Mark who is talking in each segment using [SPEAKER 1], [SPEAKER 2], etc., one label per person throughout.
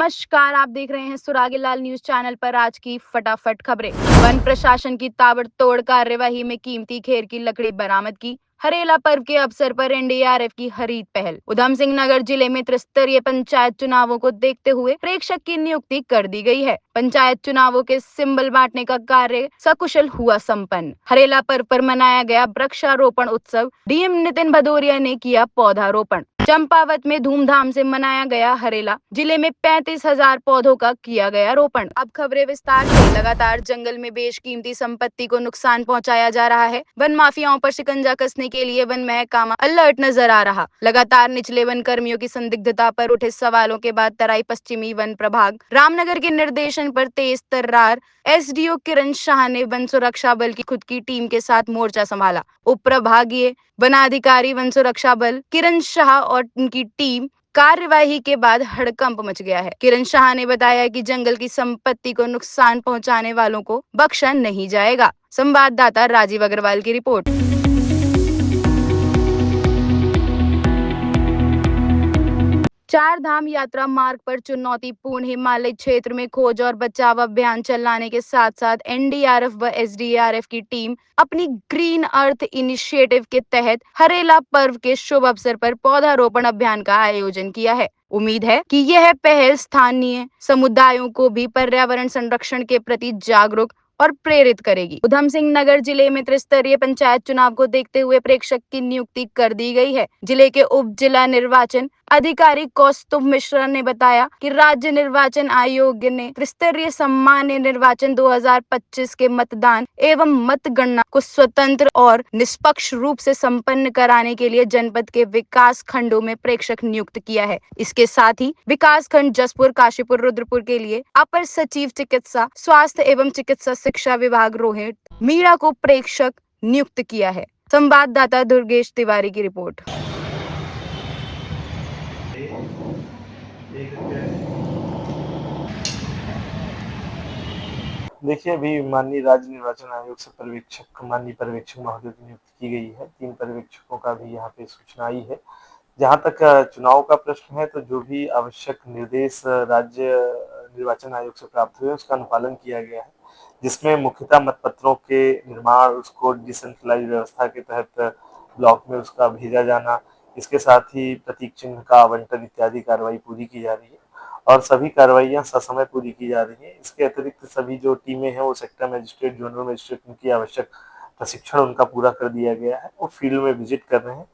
[SPEAKER 1] नमस्कार, आप देख रहे हैं सुरागीलाल न्यूज चैनल पर आज की फटाफट खबरें। वन प्रशासन की ताबड़तोड़ कार्यवाही में कीमती खेर की लकड़ी बरामद की। हरेला पर्व के अवसर पर एनडीआरएफ की हरीत पहल। उधम सिंह नगर जिले में त्रिस्तरीय पंचायत चुनावों को देखते हुए प्रेक्षक की नियुक्ति कर दी गई है। पंचायत चुनावों के सिंबल बांटने का कार्य सकुशल हुआ संपन्न। हरेला पर्व पर मनाया गया वृक्षारोपण उत्सव। डीएम नितिन भदौरिया ने किया पौधारोपण। चंपावत में धूमधाम से मनाया गया हरेला। जिले में 35,000 पौधों का किया गया रोपण। अब खबरें विस्तार से। लगातार जंगल में बेशकीमती संपत्ति को नुकसान पहुंचाया जा रहा है। वन माफियाओं पर शिकंजा कसने के लिए वन महकमा अलर्ट नजर आ रहा। लगातार निचले वन कर्मियों की संदिग्धता पर उठे सवालों के बाद तराई पश्चिमी वन प्रभाग रामनगर के निर्देशन पर तेज तर्रार एसडीओ किरण शाह ने वन सुरक्षा बल की खुद की टीम के साथ मोर्चा संभाला। उप प्रभागीय वनाधिकारी वन सुरक्षा बल किरण शाह और उनकी टीम कार्यवाही के बाद हड़कंप मच गया है। किरण शाह ने बताया कि जंगल की संपत्ति को नुकसान पहुंचाने वालों को बख्शा नहीं जाएगा। संवाददाता राजीव अग्रवाल की रिपोर्ट। चार धाम यात्रा मार्ग पर चुनौतीपूर्ण हिमालय क्षेत्र में खोज और बचाव अभियान चलाने के साथ साथ एनडीआरएफ व एसडीआरएफ की टीम अपनी ग्रीन अर्थ इनिशिएटिव के तहत हरेला पर्व के शुभ अवसर पर पौधारोपण अभियान का आयोजन किया है। उम्मीद है कि यह पहल स्थानीय समुदायों को भी पर्यावरण संरक्षण के प्रति जागरूक और प्रेरित करेगी। उधम सिंह नगर जिले में त्रिस्तरीय पंचायत चुनाव को देखते हुए प्रेक्षक की नियुक्ति कर दी गई है। जिले के उप जिला निर्वाचन अधिकारी कौस्तुभ मिश्रा ने बताया कि राज्य निर्वाचन आयोग ने त्रिस्तरीय सामान्य निर्वाचन 2025 के मतदान एवं मतगणना को स्वतंत्र और निष्पक्ष रूप से संपन्न कराने के लिए जनपद के विकास खंडों में प्रेक्षक नियुक्त किया है। इसके साथ ही विकास खंड जसपुर, काशीपुर, रुद्रपुर के लिए अपर सचिव चिकित्सा स्वास्थ्य एवं चिकित्सा शिक्षा विभाग रोहित मीणा को प्रेक्षक नियुक्त किया है। संवाददाता दुर्गेश तिवारी की रिपोर्ट।
[SPEAKER 2] देखिए, अभी माननीय राज्य निर्वाचन आयोग से माननीय पर्यवेक्षक महोदय की नियुक्ति की गई है। 3 पर्यवेक्षकों का भी यहाँ पे सूचना आई है। जहाँ तक चुनाव का प्रश्न है, तो जो भी आवश्यक निर्देश राज्य निर्वाचन आयोग से प्राप्त हुए उसका अनुपालन किया गया है, जिसमें मुख्यतः मतपत्रों के निर्माण, उसको डिसेंट्रलाइज व्यवस्था के तहत ब्लॉक में उसका भेजा जाना, इसके साथ ही प्रतीक चिन्ह का आवंटन इत्यादि कार्रवाई पूरी की जा रही है और सभी कार्रवाइयां ससमय पूरी की जा रही हैं। इसके अतिरिक्त सभी जो टीमें हैं वो सेक्टर मजिस्ट्रेट, जोनल मजिस्ट्रेट, उनकी आवश्यक प्रशिक्षण उनका पूरा कर दिया गया है। वो फील्ड में विजिट कर रहे हैं।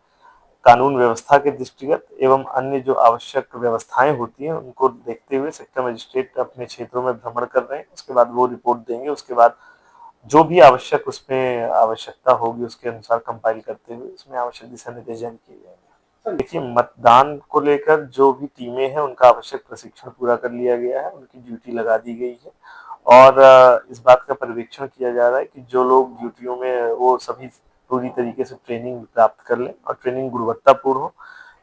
[SPEAKER 2] कानून व्यवस्था के दृष्टिगत एवं अन्य जो आवश्यक व्यवस्थाएं होती हैं उनको देखते हुए सेक्टर मजिस्ट्रेट अपने क्षेत्रों में भ्रमण कर रहे हैं। उसके बाद वो रिपोर्ट देंगे। उसके बाद जो भी आवश्यक उसमें आवश्यकता होगी उसके अनुसार कंपाइल करते हुए उसमें आवश्यक दिशा निर्देश जारी किए जाएंगे। देखिए, मतदान को लेकर जो भी टीमें हैं उनका आवश्यक प्रशिक्षण पूरा कर लिया गया है, उनकी ड्यूटी लगा दी गई है और इस बात का पर्यवेक्षण किया जा रहा है कि जो लोग ड्यूटियों में वो सभी पूरी तरीके से ट्रेनिंग प्राप्त कर लें और ट्रेनिंग गुणवत्तापूर्ण हो।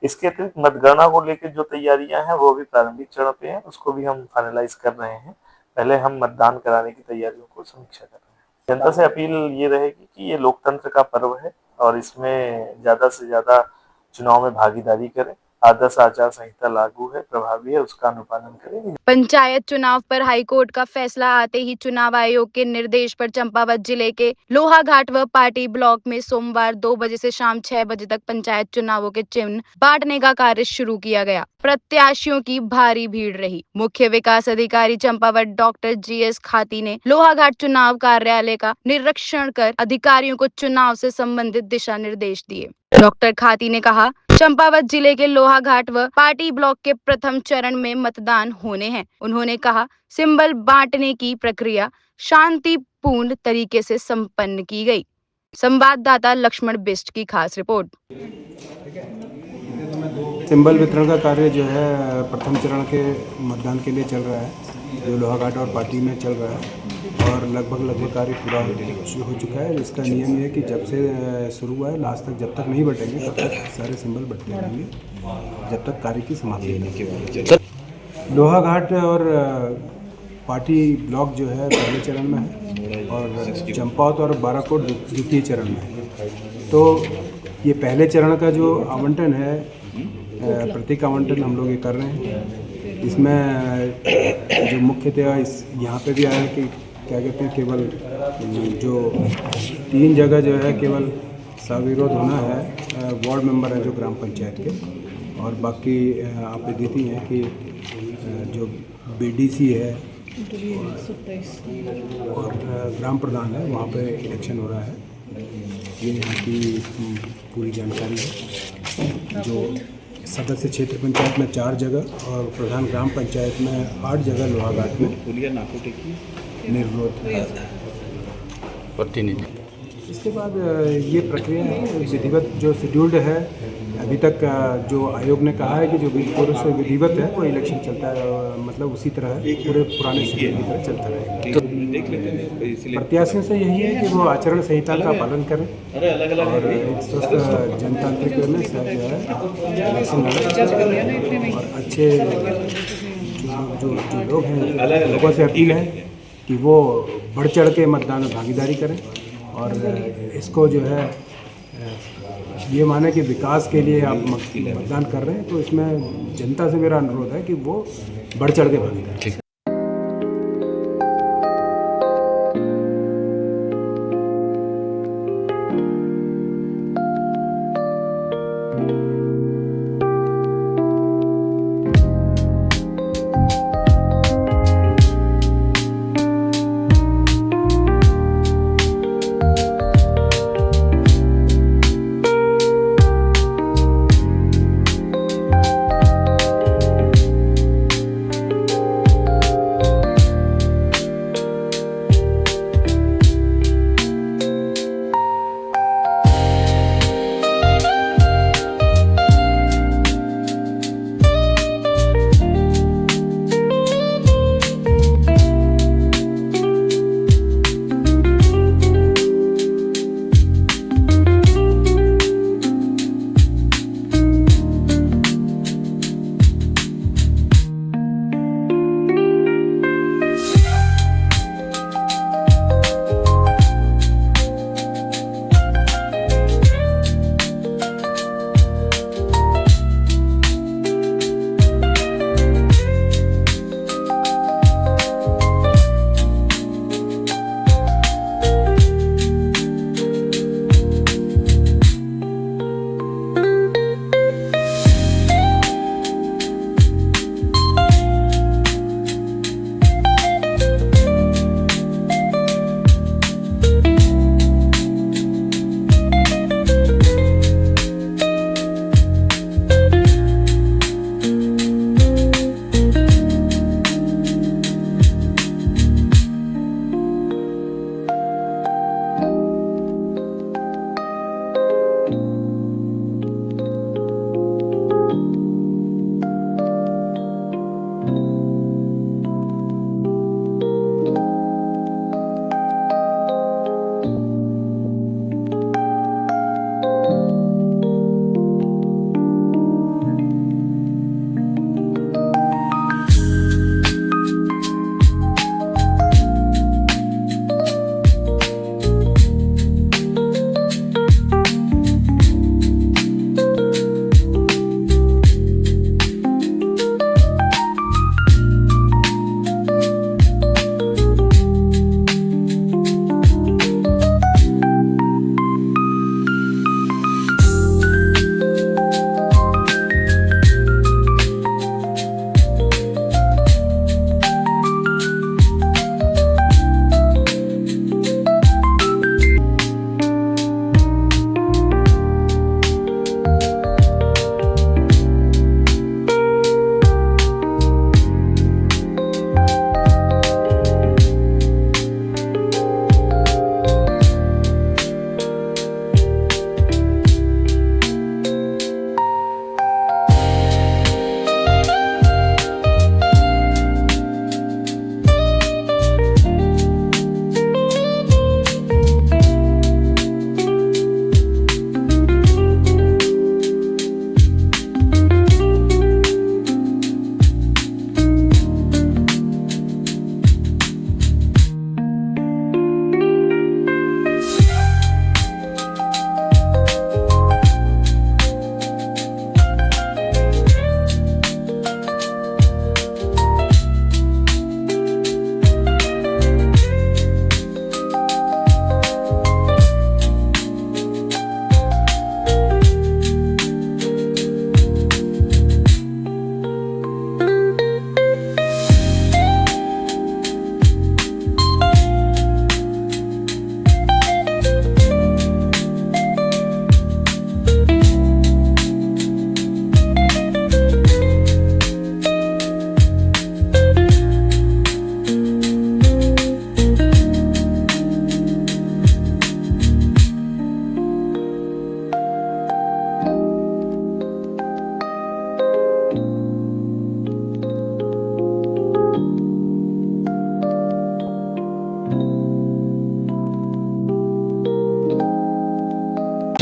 [SPEAKER 2] इसके अतिरिक्त मतगणना को लेकर जो तैयारियां हैं वो भी प्रारंभिक चरण पे हैं, उसको भी हम फाइनलाइज कर रहे हैं। पहले हम मतदान कराने की तैयारियों को समीक्षा कर रहे हैं। जनता से अपील ये रहेगी कि ये लोकतंत्र का पर्व है और इसमें ज्यादा से ज्यादा चुनाव में भागीदारी करें। आदर्श आचार संहिता लागू है, प्रभावी है, उसका अनुपालन करें।
[SPEAKER 1] पंचायत चुनाव पर हाईकोर्ट का फैसला आते ही चुनाव आयोग के निर्देश पर चंपावत जिले के लोहाघाट व पाटी ब्लॉक में सोमवार 2 बजे से शाम 6 बजे तक पंचायत चुनावों के चिन्ह बांटने का कार्य शुरू किया गया। प्रत्याशियों की भारी भीड़ रही। मुख्य विकास अधिकारी चंपावत डॉक्टर जीएस खाती ने लोहाघाट चुनाव कार्यालय का निरीक्षण कर अधिकारियों को चुनाव से संबंधित दिशा निर्देश दिए। डॉक्टर खाती ने कहा, चंपावत जिले के लोहाघाट व पाटी ब्लॉक के प्रथम चरण में मतदान होने हैं। उन्होंने कहा, सिंबल बांटने की प्रक्रिया शांतिपूर्ण तरीके से संपन्न की गई। संवाददाता लक्ष्मण बिष्ट की खास रिपोर्ट।
[SPEAKER 3] सिंबल वितरण का कार्य जो है प्रथम चरण के मतदान के लिए चल रहा है, जो लोहाघाट और पाटी में चल रहा है और लगभग कार्य पूरा हो चुका है। इसका नियम ये है कि जब से शुरू हुआ है लास्ट तक जब तक नहीं बटेंगे तब तक सारे सिंबल बटते रहेंगे जब तक कार्य की समाप्ति नहीं होगी। लोहाघाट और पाटी ब्लॉक जो है पहले चरण में है और चंपावत और बाराकोट द्वितीय चरण में है। तो ये पहले चरण का जो आवंटन है, प्रतीक आवंटन हम लोग ये कर रहे हैं। इसमें जो मुख्यतः इस यहाँ पे भी आया है कि क्या कहते हैं, केवल जो 3 जगह जो है केवल सविरोध होना है वार्ड मेंबर हैं जो ग्राम पंचायत के, और बाकी आप ये देती हैं कि जो बीडीसी है और ग्राम प्रधान है वहाँ पे इलेक्शन हो रहा है। ये यहाँ की पूरी जानकारी है। जो सदस्य क्षेत्र पंचायत में 4 जगह और प्रधान ग्राम पंचायत में 8 जगह लोहाघाट में निर्विरोध
[SPEAKER 4] प्रतिनिधि।
[SPEAKER 3] इसके बाद ये प्रक्रिया है विधिवत जो शेड्यूल्ड है। अभी तक जो आयोग ने कहा है कि जो पूर्व से विधिवत है वो इलेक्शन चलता है, मतलब उसी तरह पूरे पुराने शेड्यूल की तरह चलता रहेगा। प्रत्याशियों से यही है कि वो आचरण संहिता का पालन करें और एक स्वस्थ जनतांत्रिक वे में जो है इलेक्शन लड़ें। और अच्छे जो लोग हैं लोगों से अपील है कि वो बढ़ चढ़ के मतदान में भागीदारी करें और इसको जो है ये माने कि विकास के लिए आप मतदान कर रहे हैं, तो इसमें जनता से मेरा अनुरोध है कि वो बढ़ चढ़ के भागीदारी करें।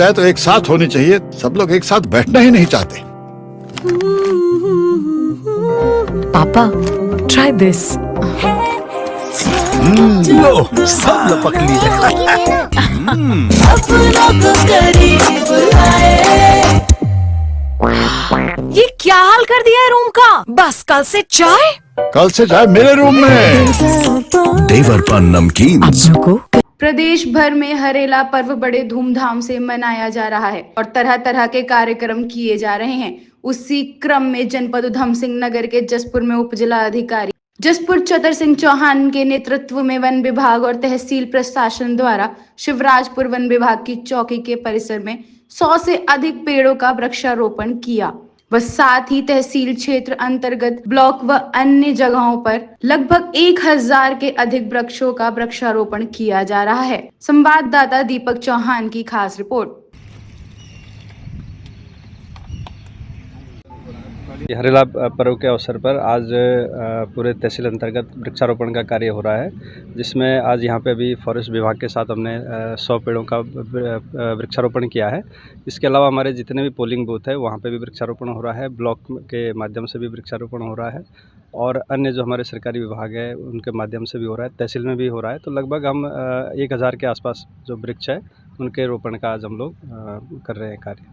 [SPEAKER 4] चाय तो एक साथ होनी चाहिए, सब लोग एक साथ बैठना ही नहीं चाहते।
[SPEAKER 5] पापा, try this.
[SPEAKER 4] लो, सब लपक ली।
[SPEAKER 5] ये क्या हाल कर दिया है रूम का? बस कल से चाय।
[SPEAKER 4] कल से चाय मेरे रूम में।
[SPEAKER 6] देवर पान नमकीन।
[SPEAKER 5] अपनों को
[SPEAKER 1] प्रदेश भर में हरेला पर्व बड़े धूमधाम से मनाया जा रहा है और तरह तरह के कार्यक्रम किए जा रहे हैं। उसी क्रम में जनपद उधम सिंह नगर के जसपुर में उप जिला अधिकारी जसपुर चतर सिंह चौहान के नेतृत्व में वन विभाग और तहसील प्रशासन द्वारा शिवराजपुर वन विभाग की चौकी के परिसर में 100 से अधिक पेड़ों का वृक्षारोपण किया व साथ ही तहसील क्षेत्र अंतर्गत ब्लॉक व अन्य जगहों पर लगभग 1000 के अधिक वृक्षों का वृक्षारोपण किया जा रहा है। संवाददाता दीपक चौहान की खास रिपोर्ट।
[SPEAKER 7] हरेला पर्व के अवसर पर आज पूरे तहसील अंतर्गत वृक्षारोपण का कार्य हो रहा है, जिसमें आज यहाँ पे अभी फॉरेस्ट विभाग के साथ हमने 100 पेड़ों का वृक्षारोपण किया है। इसके अलावा हमारे जितने भी पोलिंग बूथ है वहाँ पे भी वृक्षारोपण हो रहा है, ब्लॉक के माध्यम से भी वृक्षारोपण हो रहा है और अन्य जो हमारे सरकारी विभाग है उनके माध्यम से भी हो रहा है, तहसील में भी हो रहा है। तो लगभग हम 1000 के आसपास जो वृक्ष है उनके रोपण का आज हम लोग कर रहे हैं कार्य।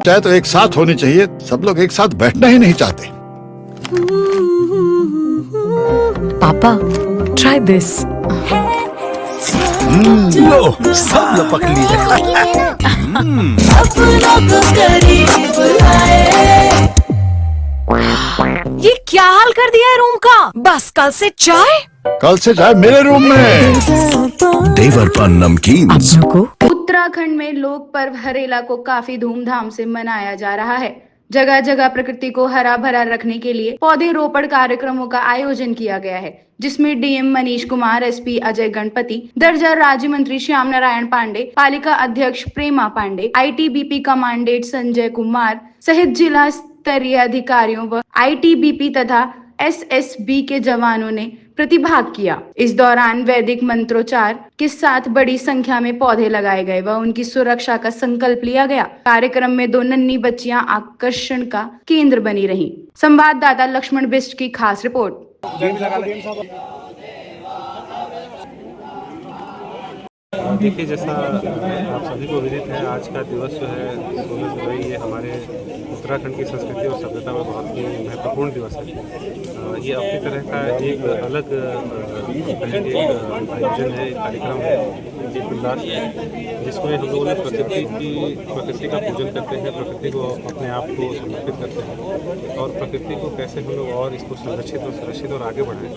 [SPEAKER 4] चाहे तो एक साथ होनी चाहिए, सब लोग एक साथ बैठना ही नहीं चाहते।
[SPEAKER 5] पापा, try this.
[SPEAKER 6] लो सब लपक लिए।
[SPEAKER 5] ये क्या हाल कर दिया है रूम का? बस कल से चाय।
[SPEAKER 4] कल से चाय मेरे रूम में।
[SPEAKER 6] देवर पान नमकीन।
[SPEAKER 5] अपनों को
[SPEAKER 1] उत्तराखंड में लोक पर्व हरेला को काफी धूमधाम से मनाया जा रहा है। जगह जगह प्रकृति को हरा भरा रखने के लिए पौधे रोपण कार्यक्रमों का आयोजन किया गया है, जिसमें डीएम मनीष कुमार, एसपी अजय गणपति, दर्जा राज्य मंत्री श्याम नारायण पांडे, पालिका अध्यक्ष प्रेमा पांडे, आईटीबीपी कमांडेंट संजय कुमार सहित जिला स्तरीय अधिकारियों व आईटीबीपी तथा एसएसबी के जवानों ने प्रतिभाग किया। इस दौरान वैदिक मंत्रोच्चार के साथ बड़ी संख्या में पौधे लगाए गए व उनकी सुरक्षा का संकल्प लिया गया। कार्यक्रम में 2 नन्ही बच्चियां आकर्षण का केंद्र बनी रहीं। संवाददाता लक्ष्मण बिष्ट की खास रिपोर्ट।
[SPEAKER 8] देखिए, जैसा आप सभी को विदित है, आज का दिवस जो है 16 जुलाई, ये हमारे उत्तराखंड की संस्कृति और सभ्यता में बहुत ही महत्वपूर्ण दिवस है। ये अपनी तरह का एक अलग आयोजन है, एक कार्यक्रम है, एक उल्लास है, जिसमें हम लोगों ने प्रकृति का पूजन करते हैं, प्रकृति को अपने आप को समर्पित करते हैं और प्रकृति को कैसे हम लोग और इसको संरक्षित और सुरक्षित और आगे बढ़ाएं,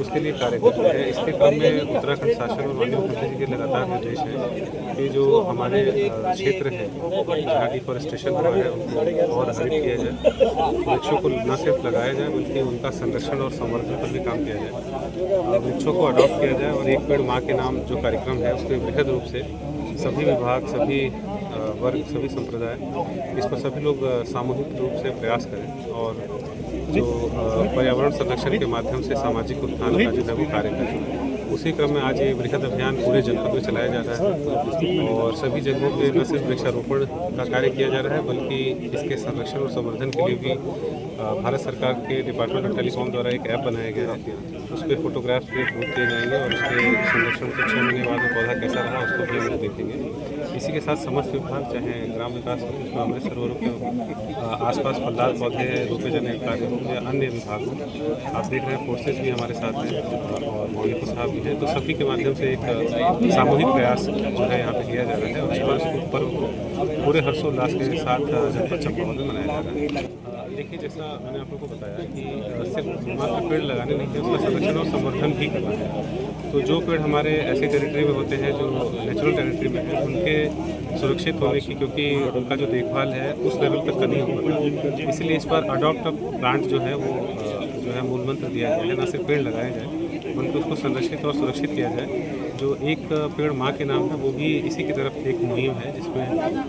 [SPEAKER 8] उसके लिए कार्य करते हैं। इसके क्रम में उत्तराखंड शासन और माननीय मुख्यमंत्री जी के लगातार निर्देश है कि जो हमारे क्षेत्र है जहाँ डिफॉरेस्टेशन हुआ है उनको और हरित किया जाए, वृक्षों को न सिर्फ लगाया जाए बल्कि उनका संरक्षण और संवर्धन पर भी काम किया जाए, वृक्षों को अडॉप्ट किया जाए और एक पेड़ माँ के नाम जो कार्यक्रम है उसके बृहद रूप से सभी विभाग, सभी वर्ग, सभी संप्रदाय इस पर सभी लोग सामूहिक रूप से प्रयास करें और जो पर्यावरण संरक्षण के माध्यम से सामाजिक उत्थान का जो है वो कार्य करें। उसी क्रम में आज ये वृहद अभियान पूरे जनपद में चलाया जा रहा है और सभी जगहों पे न सिर्फ वृक्षारोपण का कार्य किया जा रहा है बल्कि इसके संरक्षण और संवर्धन के लिए भी भारत सरकार के डिपार्टमेंट ऑफ टेलीकॉम द्वारा एक ऐप बनाया गया है। उस पर फोटोग्राफ अपलोड किए जाएंगे और उसके संरक्षण के 6 महीने बाद पौधा कैसा रहा उसको भी हम लोग देखेंगे। इसी के साथ समस्त विभाग, चाहे ग्राम विकास उसमें अमृत सरोवरों के आसपास फलदार पौधे रोपे जाने का कार्य हो या अन्य विभाग हो, आप देख रहे हैं फोर्सेस भी हमारे साथ हैं और मौलिक साहब भी हैं, तो सभी के माध्यम से एक सामूहिक प्रयास जो है यहाँ पे किया जा रहा है और इस पर्व को पूरे हर्षोल्लास के साथ जनपद चंपावत में मनाया जा रहा है। देखिए, जैसा मैंने आप लोगों को बताया कि सिर्फ मात्र पेड़ लगाने नहीं है, उसका संरक्षण और संवर्धन भी करना है। तो जो पेड़ हमारे ऐसी टेरिटरी में होते हैं जो नेचुरल टेरिटरी में है, उनके सुरक्षित होने की, क्योंकि उनका जो देखभाल है उस लेवल तक का नहीं हो पाता, इसलिए इस बार अडॉप्ट प्लांट जो है वो जो है मूल मंत्र दिया गया है, न सिर्फ पेड़ लगाए जाए बल्कि उसको संरक्षित और सुरक्षित किया जाए। जो एक पेड़ माँ के नाम है वो भी इसी की तरफ एक मुहिम है, जिसमें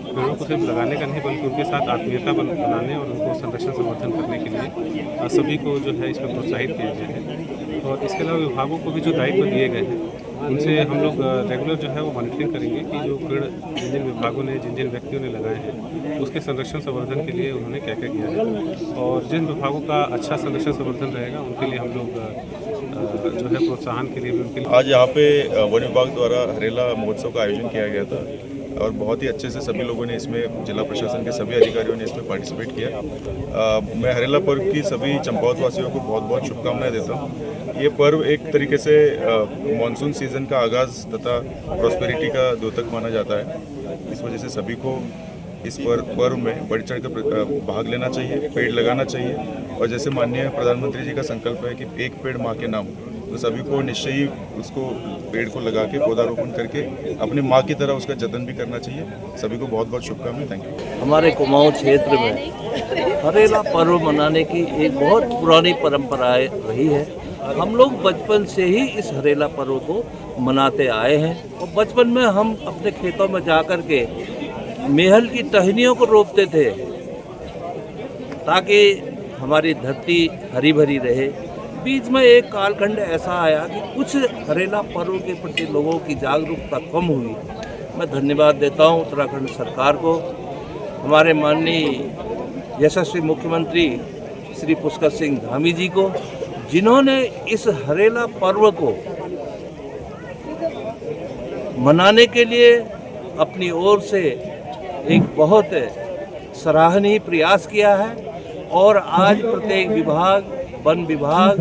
[SPEAKER 8] पेड़ों को सिर्फ लगाने का नहीं बल्कि उनके साथ आत्मीयता बनाने और उनको संरक्षण संवर्धन करने के लिए सभी को जो है इसमें प्रोत्साहित किया गया है। और इसके अलावा विभागों को भी जो दायित्व दिए गए हैं उनसे हम लोग रेगुलर जो है वो मॉनिटरिंग करेंगे कि जो पेड़ जिन जिन विभागों ने, जिन जिन व्यक्तियों ने लगाए हैं उसके संरक्षण संवर्धन के लिए उन्होंने क्या क्या किया है और जिन विभागों का अच्छा संरक्षण संवर्धन रहेगा उनके लिए हम लोग जो है प्रोत्साहन के लिए भी उनके लिए।
[SPEAKER 9] आज यहाँ पे वन विभाग द्वारा हरेला महोत्सव का आयोजन किया गया था और बहुत ही अच्छे से सभी लोगों ने इसमें, जिला प्रशासन के सभी अधिकारियों ने इसमें पार्टिसिपेट किया। मैं हरेला पर्व की सभी चंपावत वासियों को बहुत बहुत शुभकामनाएं देता हूँ। ये पर्व एक तरीके से मानसून सीजन का आगाज़ तथा प्रॉस्पेरिटी का द्योतक माना जाता है। इस वजह से सभी को इस पर्व में बढ़ चढ़ कर भाग लेना चाहिए, पेड़ लगाना चाहिए और जैसे माननीय प्रधानमंत्री जी का संकल्प है कि एक पेड़ माँ के नाम, तो सभी को निश्चय ही उसको पेड़ को लगा के पौधारोपण करके अपनी माँ की तरह उसका जतन भी करना चाहिए। सभी को बहुत बहुत शुभकामनाएं। Thank you.
[SPEAKER 10] हमारे कुमाऊं क्षेत्र में हरेला पर्व मनाने की एक बहुत पुरानी परंपरा रही है। हम लोग बचपन से ही इस हरेला पर्व को मनाते आए हैं और बचपन में हम अपने खेतों में जा कर के मेहल की टहनियों को रोपते थे ताकि हमारी धरती हरी भरी रहे। बीच में एक कालखंड ऐसा आया कि कुछ हरेला पर्व के प्रति लोगों की जागरूकता कम हुई। मैं धन्यवाद देता हूं उत्तराखंड सरकार को, हमारे माननीय यशस्वी मुख्यमंत्री श्री पुष्कर सिंह धामी जी को, जिन्होंने इस हरेला पर्व को मनाने के लिए अपनी ओर से एक बहुत सराहनीय प्रयास किया है और आज प्रत्येक विभाग, वन विभाग,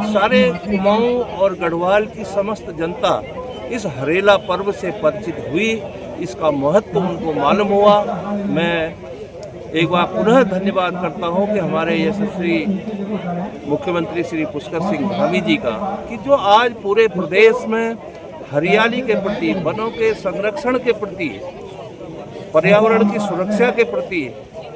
[SPEAKER 10] सारे कुमाऊं और गढ़वाल की समस्त जनता इस हरेला पर्व से परिचित हुई, इसका महत्व उनको मालूम हुआ। मैं एक बार पुनः धन्यवाद करता हूं कि हमारे यशस्वी मुख्यमंत्री श्री पुष्कर सिंह धामी जी का, कि जो आज पूरे प्रदेश में हरियाली के प्रति, वनों के संरक्षण के प्रति, पर्यावरण की सुरक्षा के प्रति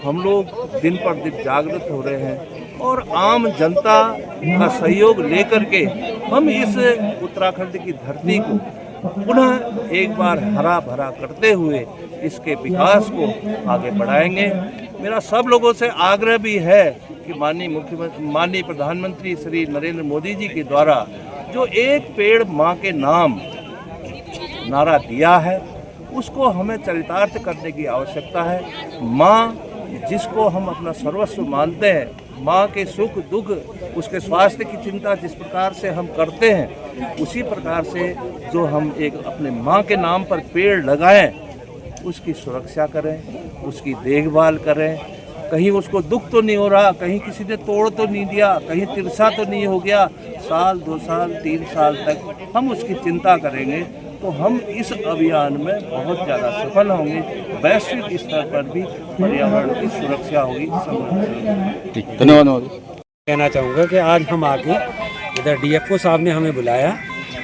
[SPEAKER 10] हम लोग दिन पर दिन जागृत हो रहे हैं और आम जनता का सहयोग लेकर के हम इस उत्तराखंड की धरती को पुनः एक बार हरा भरा करते हुए इसके विकास को आगे बढ़ाएंगे। मेरा सब लोगों से आग्रह भी है कि माननीय प्रधानमंत्री श्री नरेंद्र मोदी जी के द्वारा जो एक पेड़ माँ के नाम नारा दिया है, उसको हमें चरितार्थ करने की आवश्यकता है। माँ जिसको हम अपना सर्वस्व मानते हैं, माँ के सुख दुख, उसके स्वास्थ्य की चिंता जिस प्रकार से हम करते हैं, उसी प्रकार से जो हम एक अपने माँ के नाम पर पेड़ लगाएं, उसकी सुरक्षा करें, उसकी देखभाल करें। कहीं उसको दुख तो नहीं हो रहा, कहीं किसी ने तोड़ तो नहीं दिया, कहीं तिरछा तो नहीं हो गया, साल 2 साल 3 साल तक हम उसकी चिंता करेंगे तो हम इस अभियान में बहुत ज़्यादा सफल होंगे। वैश्विक स्तर पर भी पर्यावरण की सुरक्षा होगी, संरक्षण होगी।
[SPEAKER 11] धन्यवाद। कहना चाहूँगा कि आज हम आके इधर DFO साहब ने हमें बुलाया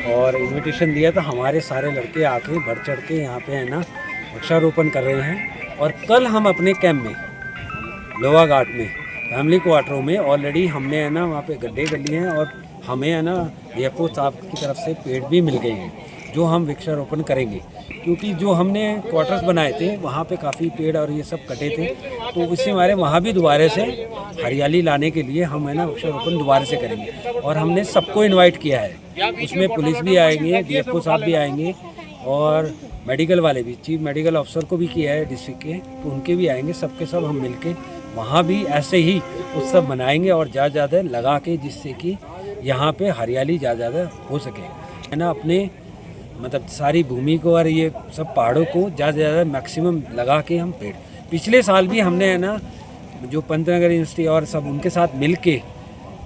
[SPEAKER 11] और इनविटेशन दिया, तो हमारे सारे लड़के आके बढ़ चढ़ के यहाँ पे है ना वृक्षारोपण कर रहे हैं। और कल हम अपने कैंप में लोहा घाट में फैमिली क्वार्टरों में ऑलरेडी हमने है ना वहाँ पे गड्ढे कर लिए हैं और हमें है ना DFO साहब की तरफ से पेड़ भी मिल गए हैं जो हम वृक्षारोपण करेंगे। क्योंकि जो हमने क्वार्टर्स बनाए थे वहाँ पे काफ़ी पेड़ और ये सब कटे थे, तो इससे हमारे वहाँ भी दोबारा से हरियाली लाने के लिए हम है ना वृक्षारोपण दोबारा से करेंगे। और हमने सबको इनवाइट किया है, उसमें पुलिस भी आएंगे, DFO साहब भी आएंगे और मेडिकल वाले भी, चीफ मेडिकल ऑफिसर को भी किया है डिस्ट्रिक्ट के, तो उनके भी आएंगे। सबके सब हम मिलके वहाँ भी ऐसे ही उत्सव मनाएंगे और ज़्यादा लगा के, जिससे कि यहाँ पे हरियाली ज़्यादा हो सके, है ना। अपने मतलब सारी भूमि को और ये सब पहाड़ों को ज़्यादा मैक्सिमम लगा के हम पेड़, पिछले साल भी हमने है ना जो पंतनगर यूनिवर्सिटी और सब उनके साथ मिल के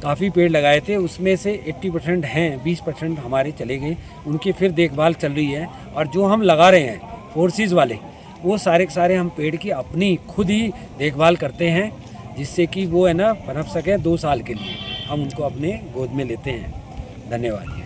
[SPEAKER 11] काफ़ी पेड़ लगाए थे, उसमें से 80% हैं, 20% हमारे चले गए, उनकी फिर देखभाल चल रही है। और जो हम लगा रहे हैं फोर्सेस वाले, वो सारे के सारे हम पेड़ की अपनी खुद ही देखभाल करते हैं, जिससे कि वो है ना पनप सके 2 साल के लिए, हम उनको अपने गोद में लेते हैं। धन्यवाद।